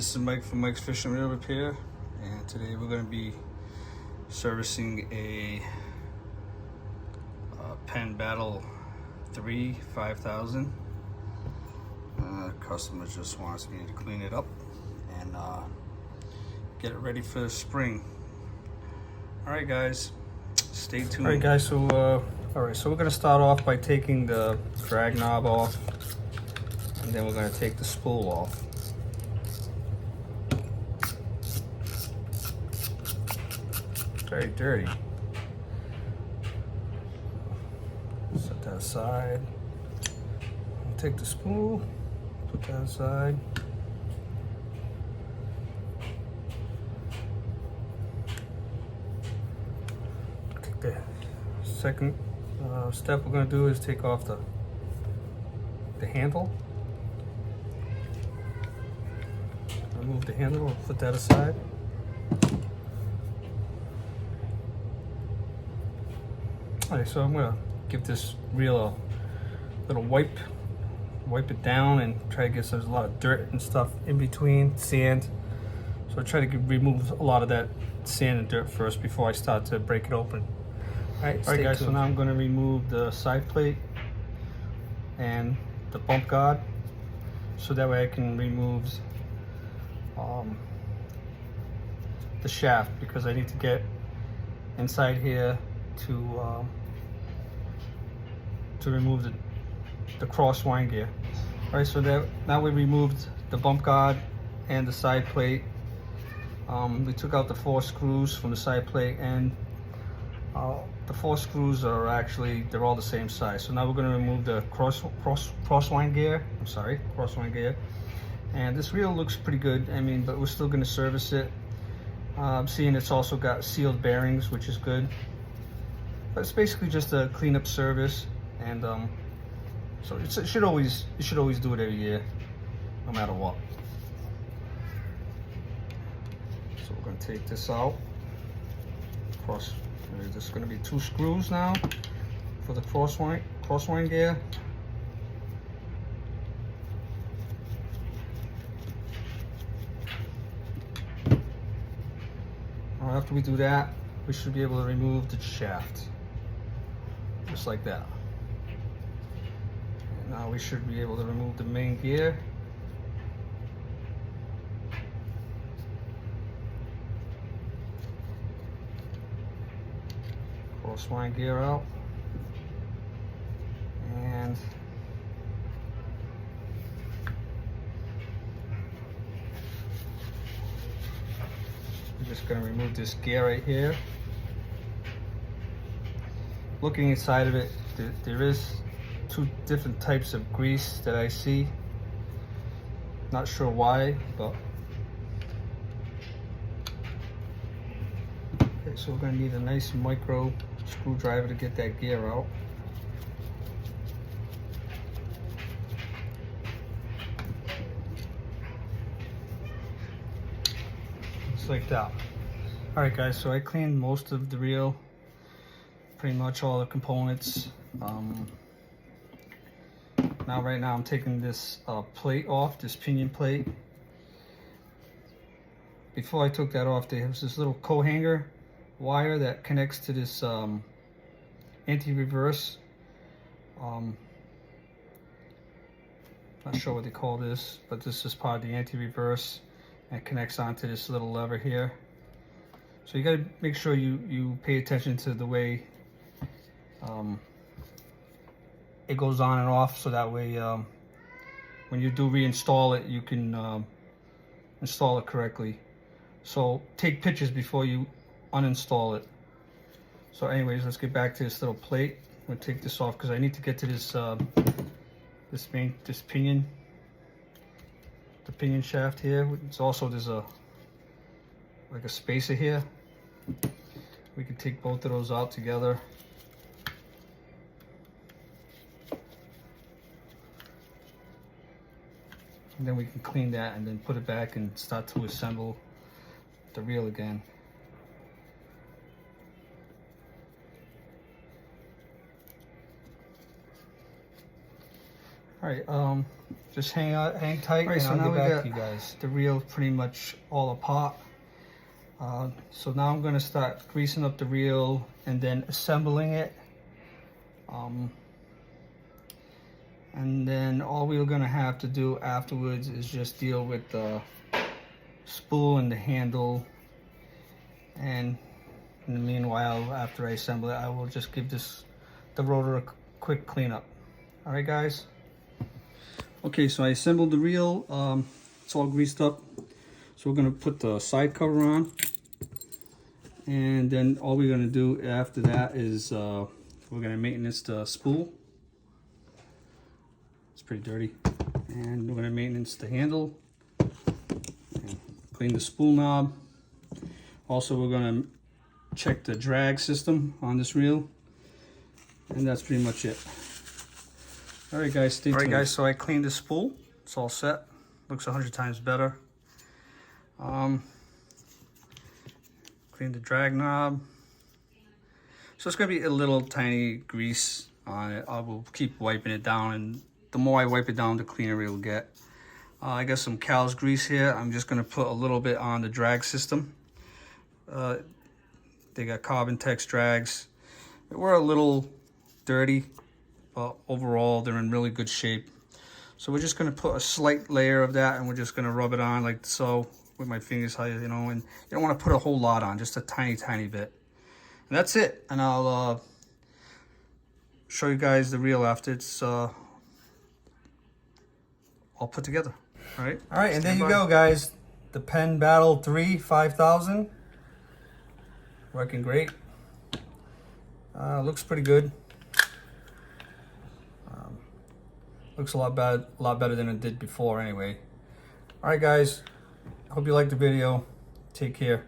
this is Mike from Mike's Fishing Reel Repair, and today we're going to be servicing a Penn Battle 3 5000. Customer just wants me to clean it up and get it ready for the spring. Alright guys, stay tuned. Alright guys, so we're going to start off by taking the drag knob off, and then we're going to take the spool off. Very dirty. Set that aside. Take the spool, put that aside. Take the second step we're going to do is take off the handle. Remove the handle, we'll put that aside. Alright, so I'm gonna give this reel a little wipe it down and try to get, so there's a lot of dirt and stuff in between, sand. So I try to remove a lot of that sand and dirt first before I start to break it open. Alright guys, so now I'm gonna remove the side plate and the bump guard, so that way I can remove the shaft, because I need to get inside here to remove the cross wind gear. All right, so that now we removed the bump guard and the side plate. We took out the 4 screws from the side plate, and the 4 screws are actually, they're all the same size. So now we're going to remove the cross wind gear. I'm sorry, cross wind gear. And this reel looks pretty good. I mean, but we're still going to service it. Seeing it's also got sealed bearings, which is good. But it's basically just a cleanup service, and so it should always do it every year, no matter what. So we're going to take this out. There's just going to be 2 screws now for the cross wind gear. After we do that, we should be able to remove the shaft, just like that. And now we should be able to remove the main gear. Cross wind gear out. And I'm just going to remove this gear right here. Looking inside of it, there is 2 different types of grease that I see. Not sure why, but okay, so we're going to need a nice micro screwdriver to get that gear out. Just like that. Alright guys, so I cleaned most of the reel, pretty much all the components. Right now I'm taking this plate off, this pinion plate. Before I took that off, there was this little co-hanger wire that connects to this anti-reverse. Not sure what they call this, but this is part of the anti-reverse, and it connects onto this little lever here. So you got to make sure you pay attention to the way it goes on and off, so that way when you do reinstall it, you can install it correctly. So take pictures before you uninstall it. So anyways, let's get back to this little plate. I'm gonna take this off because I need to get to this this pinion, the pinion shaft here. It's also, there's like a spacer here. We can take both of those out together. And then we can clean that and then put it back and start to assemble the reel again. All Alright, just hang tight, and so I'll now get we back got to you guys. The reel pretty much all apart. So now I'm gonna start greasing up the reel and then assembling it. And then all we're gonna have to do afterwards is just deal with the spool and the handle. And in the meanwhile, after I assemble it, I will just give the rotor a quick cleanup. All right, guys. Okay, so I assembled the reel. It's all greased up. So we're gonna put the side cover on, and then all we're gonna do after that is we're gonna maintenance the spool. It's pretty dirty, and we're gonna maintenance the handle, and clean the spool knob. Also, we're gonna check the drag system on this reel, and that's pretty much it. All right, guys, stay tuned. All right, guys, so I cleaned the spool. It's all set. Looks 100 times better. Clean the drag knob. So it's gonna be a little tiny grease on it. I will keep wiping it down, and the more I wipe it down, the cleaner it will get. I got some cow's grease here. I'm just gonna put a little bit on the drag system. They got Carbon Tex drags. They were a little dirty, but overall they're in really good shape. So we're just gonna put a slight layer of that, and we're just gonna rub it on like so with my fingers, you know, and you don't want to put a whole lot on, just a tiny bit. And that's it. And I'll show you guys the reel after it's all put together. All right, and there you go, guys. The Penn Battle 3 5000. Working great. Looks pretty good. Looks a lot better than it did before anyway. All right, guys. Hope you liked the video. Take care.